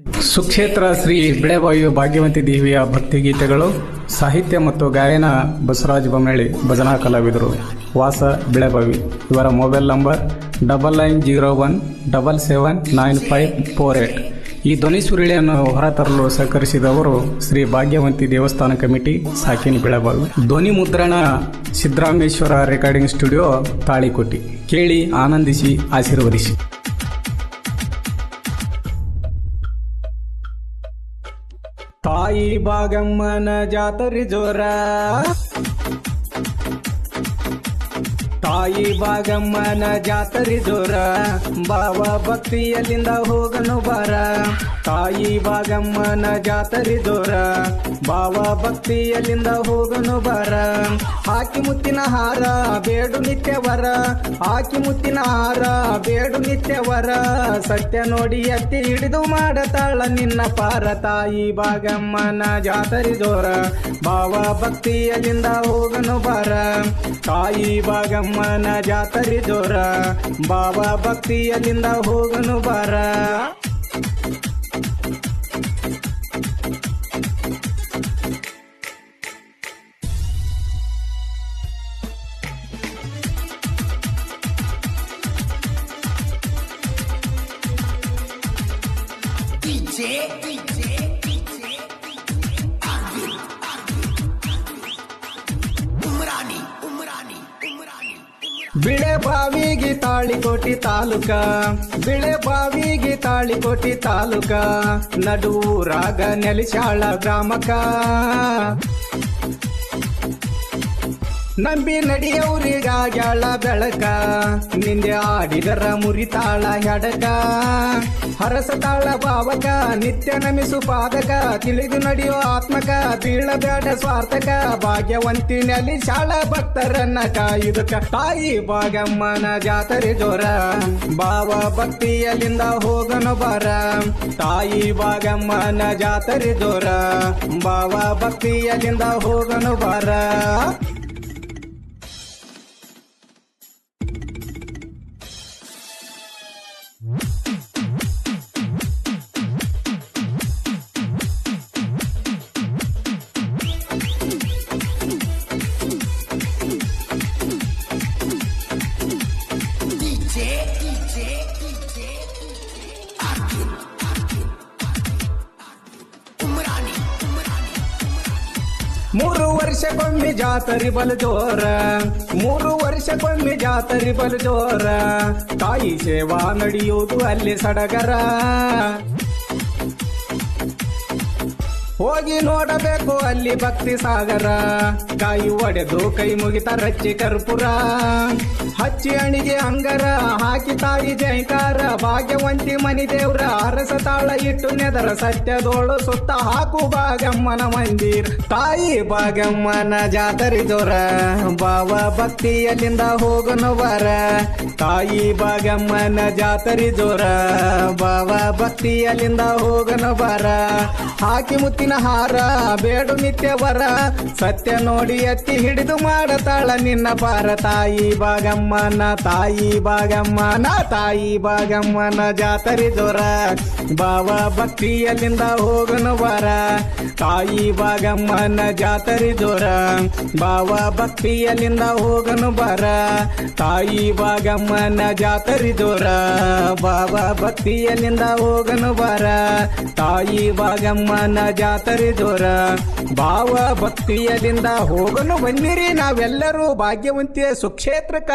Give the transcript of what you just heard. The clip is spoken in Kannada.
ಸುಕ್ಷೇತ್ರ ಶ್ರೀ ಬಿಳೆಬಾವಿ ಭಾಗ್ಯವಂತಿ ದೇವಿಯ ಭಕ್ತಿಗೀತೆಗಳು ಸಾಹಿತ್ಯ ಮತ್ತು ಗಾಯನ ಬಸವರಾಜ ಬೊಮ್ನಳ್ಳಿ ಭಜನಾ ಕಲಾವಿದರು ವಾಸ ಬಿಳೆಬಾವಿ. ಇವರ ಮೊಬೈಲ್ ನಂಬರ್ 9901779548. ಈ ಧ್ವನಿ ಸುರುಳಿಯನ್ನು ಹೊರತರಲು ಸಹಕರಿಸಿದವರು ಶ್ರೀ ಭಾಗ್ಯವಂತಿ ದೇವಸ್ಥಾನ ಕಮಿಟಿ ಸಾಕಿನ ಬಿಳೆಬಾವಿ. ಧ್ವನಿ ಮುದ್ರಣ ಸಿದ್ದರಾಮೇಶ್ವರ ರೆಕಾರ್ಡಿಂಗ್ ಸ್ಟುಡಿಯೋ ತಾಳಿಕೋಟಿ. ಕೇಳಿ, ಆನಂದಿಸಿ, ಆಶೀರ್ವದಿಸಿ. ತಾಯಿ ಭಾಗಮ್ಮನ ಜಾತ್ರೆ ಜೋರ, ತಾಯಿ ಭಾಗಮ್ಮನ ಜಾತ್ರೆ ಜೋರ, ಬಾವ ಭಕ್ತಿಯಲ್ಲಿಂದ ಹೋಗನು ಬಾರ. ತಾಯಿ ಭಾಗಮ್ಮನ ಜಾತ್ರೆ ಜೋರ, ಬಾವ ಭಕ್ತಿಯಲ್ಲಿಂದ ಹೋಗನು ಬಾರ. ಹಾಕಿ ಮುತ್ತಿನ ಹಾರ ಬೇಡು ನಿತ್ಯವರ, ಹಾಕಿ ಮುತ್ತಿನ ಹಾರ ಬೇಡು ನಿತ್ಯವರ. ಸತ್ಯ ನೋಡಿ ಎತ್ತಿ ಹಿಡಿದು ಮಾಡತಾಳ ನಿನ್ನ ಪಾರ. ತಾಯಿ ಭಾಗಮ್ಮನ ಜಾತ್ರೆ ಜೋರ, ಬಾವ ಭಕ್ತಿಯಲ್ಲಿಂದ ಹೋಗನು ಬಾರ. ತಾಯಿ ಭಾಗಮ್ಮನ ಜಾತ್ರೆ ಜೋರ, ಬಾವ ಭಕ್ತಿಯಲ್ಲಿಂದ ಹೋಗನು ಬಾರ. ಬಿಳೆಬಾವಿಗೆ ತಾಳಿಕೋಟಿ ತಾಲೂಕ, ಬಿಳೆಬಾವಿಗೆ ತಾಳಿಕೋಟಿ ತಾಲೂಕ, ನಡುರಾಗ ನೆಲಿಶಾಳ ಗ್ರಾಮಕ. ನಂಬಿ ನಡಿಯವ್ರಿಗಾಗ್ಯಾಳ ಬೆಳಕ, ನಿಂದೆ ಆಡಿದರ ಮುರಿತಾಳ ಹೆಡಕ. ಹರಸತಾಳ ಭಾವಕ, ನಿತ್ಯ ನಮಿಸು ಪಾದಕ, ತಿಳಿದು ನಡೆಯೋ ಆತ್ಮಕ, ಬೀಳಬೇಡ ಸ್ವಾರ್ಥಕ. ಭಾಗ್ಯವಂತಿ ನೆಲಿ ಶಾಳ ಭಕ್ತರನ್ನ ಕಾಯುದಕ. ತಾಯಿ ಭಾಗಮ್ಮನ ಜಾತ್ರೆ ಜೋರ, ಬಾವ ಭಕ್ತಿಯಲ್ಲಿಂದ ಹೋಗನು ಬಾರ. ತಾಯಿ ಭಾಗಮ್ಮನ ಜಾತ್ರೆ ಜೋರ, ಬಾವ ಭಕ್ತಿಯಲ್ಲಿಂದ ಹೋಗನು ಬಾರ. ಮೂರು ವರ್ಷಕ್ಕೊಮ್ಮೆ ಜಾತ್ರೆ ಬಲು ಜೋರ, ಮೂರು ವರ್ಷಕ್ಕೊಮ್ಮೆ ಜಾತ್ರೆ ಬಲು ಜೋರ. ತಾಯಿ ಸೇವಾ ನಡೆಯುವುದು ಅಲ್ಲಿ ಸಡಗರ. ಹೋಗಿ ನೋಡಬೇಕು ಅಲ್ಲಿ ಭಕ್ತಿ ಸಾಗರ. ಕಾಯಿ ಒಡೆದು ಕೈ ಮುಗಿತ ರಚ್ಚಿ ಕರ್ಪೂರ, ಹಚ್ಚಿ ಅಣಿಗೆ ಅಂಗರ ಹಾಕಿ ತಾಯಿ ಜೈಕಾರ. ಭಾಗ್ಯವಂತಿ ಮನಿ ದೇವ್ರ ಅರಸ ತಾಳ ಇಟ್ಟು ನೆದರ, ಸತ್ಯದೋಳು ಸುತ್ತ ಹಾಕು ಭಾಗಮ್ಮನ ಮಂದಿರ. ತಾಯಿ ಭಾಗಮ್ಮನ ಜಾತ್ರೆ ಜೋರ, ಬಾವ ಭಕ್ತಿಯಲ್ಲಿಂದ ಹೋಗನು ಬಾರ. ತಾಯಿ ಭಾಗಮ್ಮನ ಜಾತ್ರೆ ಜೋರ, ಬಾವ ಭಕ್ತಿಯಲ್ಲಿಂದ ಹೋಗನು ಬಾರ. ಹಾಕಿ ಮುತ್ತಿನ ಹಾರ ಬೇಡು ನಿತ್ಯವರ, ಸತ್ಯ ನೋಡಿ ಎತ್ತಿ ಹಿಡಿದು ಮಾಡತಾಳ ನಿನ್ನ ಪಾರ. ತಾಯಿ ಭಾಗಮ್ಮನ, ತಾಯಿ ಭಾಗಮ್ಮನ, ತಾಯಿ ಭಾಗಮ್ಮನ ಜಾತ್ರೆ ಜೋರ, ಬಾವ ಭಕ್ತಿಯಲ್ಲಿಂದ ಹೋಗನು ಬಾರ. ತಾಯಿ ಭಾಗಮ್ಮನ ಜಾತ್ರೆ ಜೋರ, ಬಾವ ಭಕ್ತಿಯಲ್ಲಿಂದ ಹೋಗನು ಬಾರ. ತಾಯಿ ಭಾಗಮ್ಮನ ಜಾತ್ರೆ ಜೋರ, ಬಾವ ಭಕ್ತಿಯಲ್ಲಿಂದ ಹೋಗನು ಬಾರ. ತಾಯಿ ಭಾಗಮ್ಮನ ಜಾತ್ರೆ ಜೋರ, ಭಾವ ಭಕ್ತಿಯದಿಂದ ಹೋಗನು ಬನ್ನಿರಿ ನಾವೆಲ್ಲರೂ ಭಾಗ್ಯವಂತಿಯ ಸುಕ್ಷೇತ್ರಕ್ಕ.